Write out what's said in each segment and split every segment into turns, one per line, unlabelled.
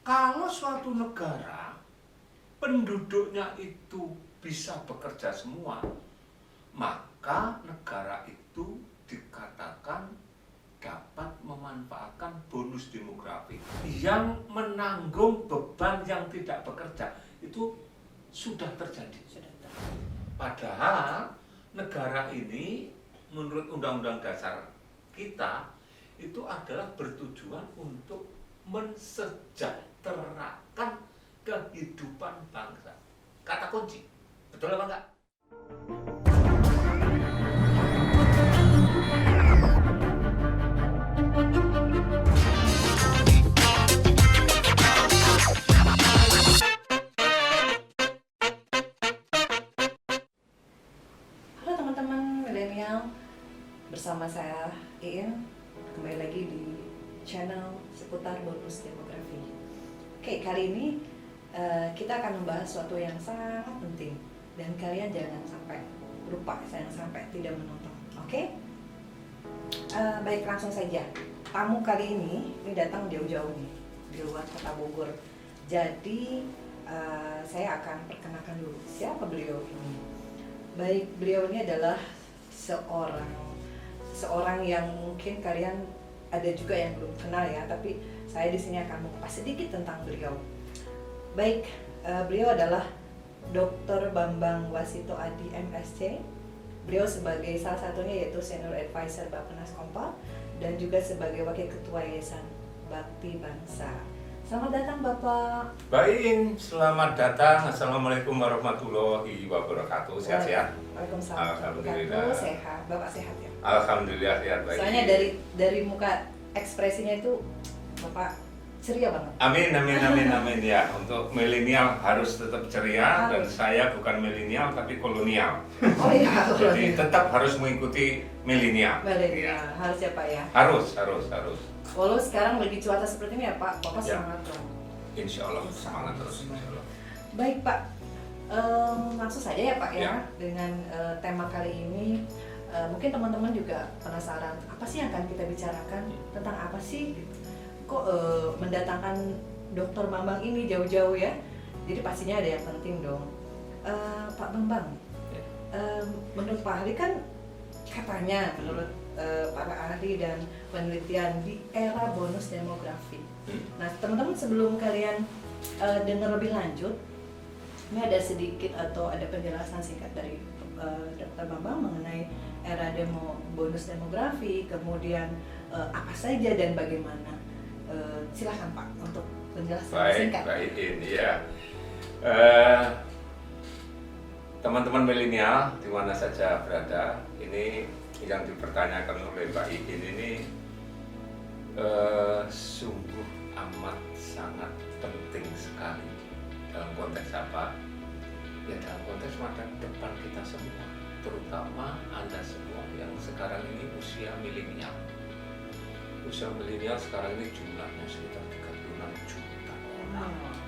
Kalau suatu negara penduduknya itu bisa bekerja semua, maka negara itu dikatakan dapat memanfaatkan bonus demografi. Yang menanggung beban yang tidak bekerja itu sudah terjadi. Padahal negara ini menurut Undang-Undang Dasar kita itu adalah bertujuan untuk mensejahterakan kehidupan bangsa. Kata kunci, betul apa enggak?
Halo teman-teman milenial, bersama saya Iin, kembali lagi di channel seputar bonus demografi. Oke, kali ini kita akan membahas sesuatu yang sangat penting dan kalian jangan sampai lupa, jangan sampai tidak menonton. Oke? Baik, langsung saja. Tamu kali ini datang jauh-jauh nih, di luar kota Bogor. Jadi saya akan perkenalkan dulu siapa beliau ini. Baik, beliau ini adalah seorang yang mungkin kalian ada juga yang belum kenal ya, tapi saya di sini akan mengupas sedikit tentang beliau. Baik, beliau adalah Dr. Bambang Wasito Adi MSc. Beliau sebagai salah satunya yaitu Senior Advisor Bappenas Kompa dan juga sebagai Wakil Ketua Yayasan Bakti Bangsa. Selamat datang Bapak.
Baik, selamat datang. Assalamualaikum warahmatullahi wabarakatuh. Sehat-sehat?
Waalaikumsalam.
Alhamdulillah.
Sehat. Bapak sehat ya?
Alhamdulillah sehat baik.
Soalnya dari muka ekspresinya itu Bapak ceria banget.
Amin ya. Untuk milenial harus tetap ceria dan saya bukan milenial tapi kolonial.
Oh iya.
Jadi tetap harus mengikuti milenial.
Milenial. Harus ya Pak ya?
Harus.
Walau sekarang lagi cuaca seperti ini ya Pak, Bapak
Ya.
semangat dong.
Insya Allah semangat terus. Insya Allah.
Baik Pak, langsung saja ya Pak ya,
Ya.
dengan tema kali ini. Mungkin teman-teman juga penasaran, apa sih yang akan kita bicarakan, tentang apa sih? Kok mendatangkan Dr. Bambang ini jauh-jauh ya? Jadi pastinya ada yang penting dong. Pak Bambang,
Ya.
menurut Pak ahli kan katanya, menurut para ahli dan penelitian di era bonus demografi. Nah teman-teman sebelum kalian dengar lebih lanjut, ini ada sedikit atau ada penjelasan singkat dari Dr. Bambang mengenai era bonus demografi, kemudian apa saja dan bagaimana. Silahkan Pak untuk penjelasan singkat.
Baik ini ya. Teman-teman milenial di mana saja berada, ini yang dipertanyakan oleh Mbak Iin ini sungguh amat sangat penting sekali. Dalam konteks apa? Ya dalam konteks masa depan kita semua, terutama Anda semua yang sekarang ini usia milenial. Usia milenial sekarang ini jumlahnya sekitar 36 juta orang.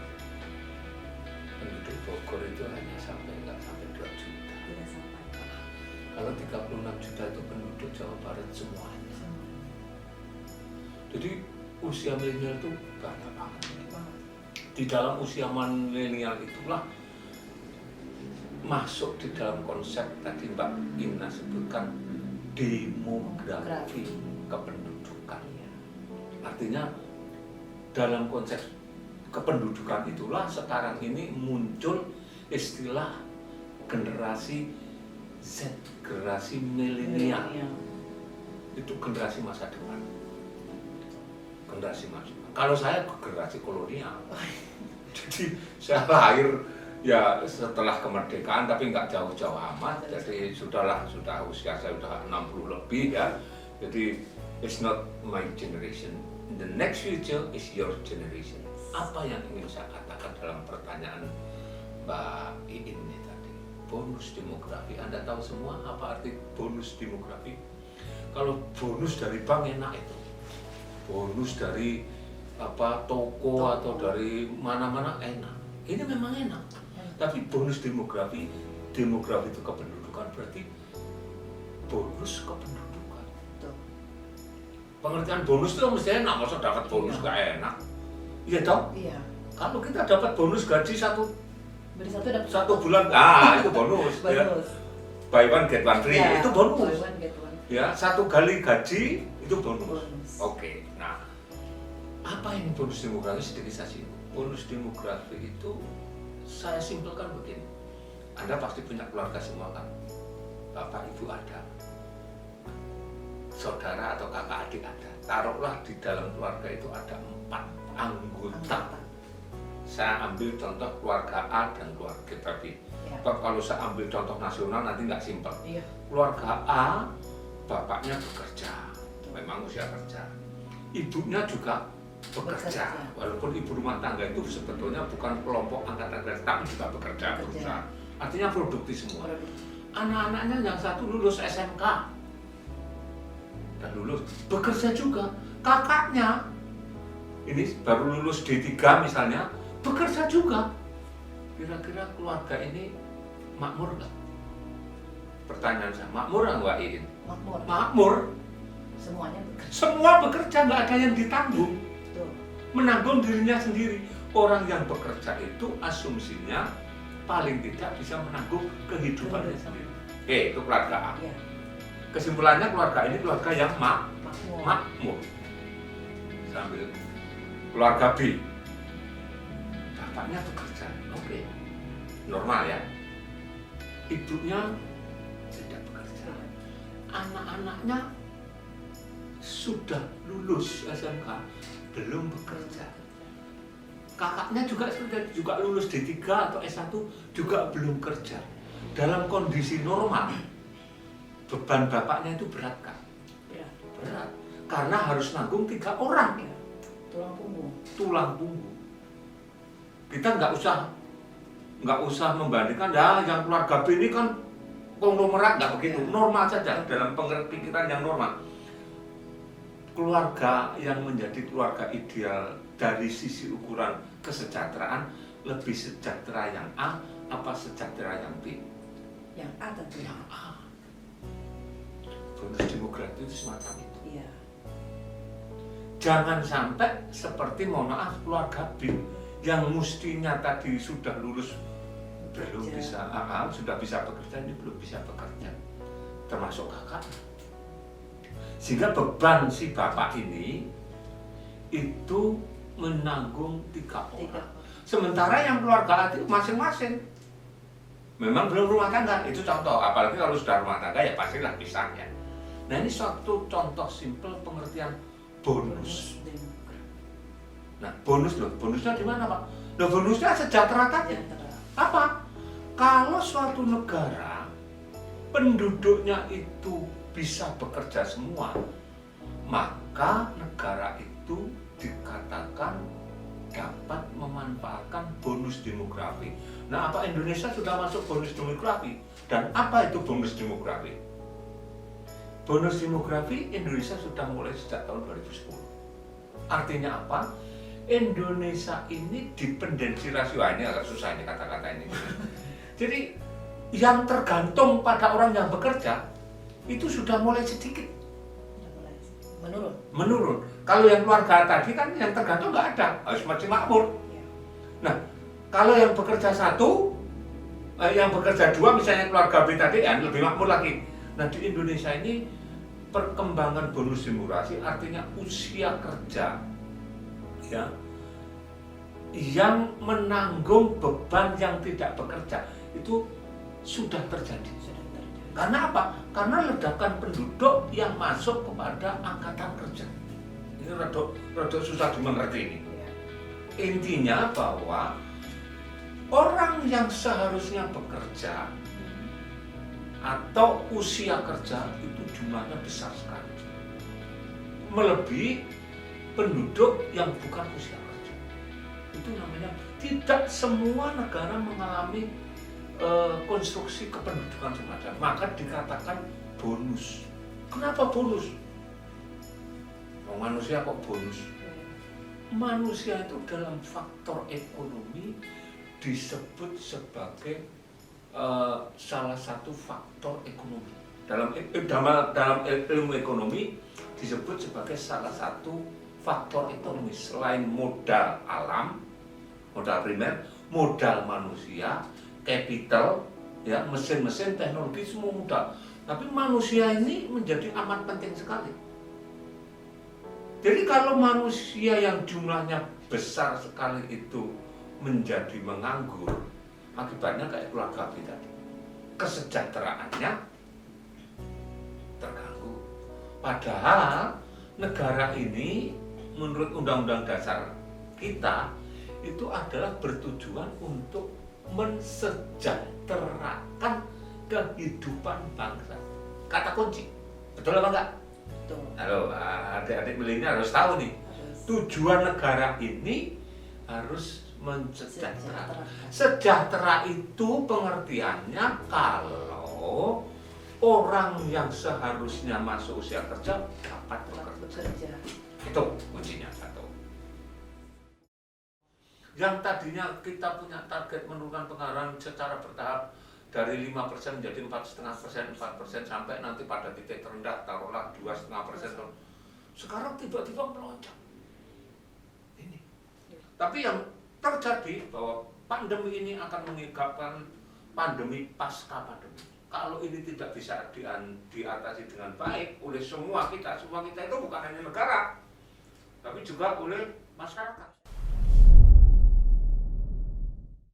Penduduk Bogor itu hanya nggak sampai 2 juta.
Tidak sampai.
Kalau 36 juta itu penduduk Jawa Barat semuanya. Jadi usia milenial itu banyak banget. Di dalam usia milenial itulah masuk di dalam konsep tadi Mbak Ina sebutkan demografi kependudukan. Artinya dalam konsep kependudukan itulah sekarang ini muncul istilah generasi Z, generasi milenial. Itu generasi masa depan. Generasi masa depan. Kalau saya generasi kolonial. Jadi saya lahir ya setelah kemerdekaan tapi nggak jauh-jauh amat. Jadi sudah usia saya sudah 60 lebih ya. Jadi it's not my generation. The next future is your generation. Apa yang ingin saya katakan dalam pertanyaan Mbak Iin ini tadi? Bonus demografi. Anda tahu semua apa arti bonus demografi? Kalau bonus dari bank enak itu. Bonus dari toko atau dari mana-mana enak. Ini memang enak. Tapi bonus demografi itu kependudukan, berarti bonus kependudukan. Pengertian bonus itu mesti enak, masa dapat bonus gak enak. Iya toh?
Iya.
Kalau kita dapat bonus gaji
Beli satu dapat
satu bulan, itu bonus. Ya.
bonus.
Buy one get one free,
Ya,
itu bonus.
buy one get one.
Ya, satu kali gaji itu bonus.
Bonus.
Oke, nah apa ini bonus demografi? Sedikit saja. Bonus demografi itu saya simpelkan begini. Anda pasti punya keluarga semua kan? Bapak ibu ada, saudara atau kakak adik ada. Taruhlah di dalam keluarga itu ada 4 anggota. Saya ambil contoh keluarga A dan keluarga B.
Ya.
Kalau saya ambil contoh nasional nanti nggak simpel.
Iya.
Keluarga A, bapaknya bekerja, memang usia kerja. Ibunya juga bekerja, walaupun ibu rumah tangga itu sebetulnya bukan kelompok angkatan kerja, tapi juga bekerja. Artinya produktif semua. Anak-anaknya yang satu lulus SMK dan lulus bekerja juga. Kakaknya ini baru lulus D3 misalnya, bekerja juga. Kira-kira keluarga ini makmur nggak? Pertanyaan saya, makmur nggak Iin?
Makmur.
Makmur.
Semuanya bekerja.
Semua bekerja, nggak ada yang ditanggung.
Betul.
Menanggung dirinya sendiri. Orang yang bekerja itu asumsinya paling tidak bisa menanggung kehidupannya sendiri. Itu keluarga A.
Ya.
Kesimpulannya keluarga ini keluarga yang
Makmur.
makmur. Sambil keluarga B, bapaknya bekerja, oke, normal ya. Ibunya tidak bekerja, anak-anaknya sudah lulus SMK, belum bekerja. Kakaknya juga lulus D3 atau S1 juga belum kerja. Dalam kondisi normal, beban bapaknya itu berat kan? Berat. Karena harus nanggung 3 orang.
Ya.
Tulang punggung. Kita nggak usah membandingkan, yang keluarga B ini kan konglomerat, nggak begitu. Normal saja dalam pikiran yang normal. Keluarga yang menjadi keluarga ideal dari sisi ukuran kesejahteraan, lebih sejahtera yang A apa sejahtera yang B?
Yang A tentu.
Yang A. Bonus demografi itu semacam itu.
Iya.
Jangan sampai seperti mohon maaf keluarga B yang mestinya tadi sudah lulus belum bisa, sudah bisa bekerja, ini belum bisa bekerja, termasuk kakak. Sehingga beban si bapak ini itu menanggung 3 orang. Sementara yang keluarga itu masing-masing memang belum rumah tangga, itu contoh. Apalagi kalau sudah rumah tangga ya pastilah pisahnya. Nah ini suatu contoh simpel pengertian bonus. Nah bonusnya di mana Pak? Nah bonusnya sejahtera tadi. Apa? Kalau suatu negara penduduknya itu bisa bekerja semua, maka negara itu dikatakan dapat memanfaatkan bonus demografi. Nah, apa Indonesia sudah masuk bonus demografi? Dan apa itu bonus demografi? Bonus demografi Indonesia sudah mulai sejak tahun 2010. Artinya apa? Indonesia ini dependensi rasio, ini agak susah ini kata-kata ini. Jadi yang tergantung pada orang yang bekerja itu sudah mulai sedikit menurun. Kalau yang keluarga tadi kan yang tergantung nggak ada, harus masih makmur. Nah, kalau yang bekerja 1, yang bekerja 2, misalnya keluarga B tadi, ya lebih makmur lagi. Nah di Indonesia ini perkembangan bonus demografi artinya usia kerja, ya, yang menanggung beban yang tidak bekerja itu sudah terjadi. Karena apa? Karena ledakan penduduk yang masuk kepada angkatan kerja. Ini rada susah dimengerti ini. Intinya bahwa orang yang seharusnya bekerja atau usia kerja itu jumlahnya besar sekali, melebihi penduduk yang bukan usia kerja. Itu namanya tidak semua negara mengalami konstruksi kependudukan semacam, maka dikatakan bonus. Kenapa bonus? Manusia kok bonus? Manusia itu dalam faktor ekonomi disebut sebagai salah satu faktor ekonomi. Dalam ilmu ekonomi disebut sebagai salah satu faktor ekonomis selain modal alam, modal primer, modal manusia, capital, ya mesin-mesin, teknologi semua modal. Tapi manusia ini menjadi amat penting sekali. Jadi kalau manusia yang jumlahnya besar sekali itu menjadi menganggur, akibatnya kayak keluarga kita, kesejahteraannya terganggu. Padahal negara ini menurut Undang-Undang Dasar kita itu adalah bertujuan untuk mensejahterakan kehidupan bangsa. Kata kunci, betul apa enggak?
Betul.
Halo, adik-adik milenial harus tahu nih, tujuan negara ini harus mensejahterakan. Sejahtera itu pengertiannya kalau orang yang seharusnya masuk usia kerja dapat bekerja. Itu kuncinya satu. Yang tadinya kita punya target menurunkan pengeluaran secara bertahap dari 5% menjadi 4,5%, 4% sampai nanti pada titik terendah taruhlah 2,5%. Sekarang tiba-tiba melonjak. Ini. Tapi yang terjadi bahwa pandemi ini akan menyebabkan pandemi pasca pandemi. Kalau ini tidak bisa diatasi dengan baik oleh semua kita itu bukan hanya negara, tapi juga oleh masyarakat.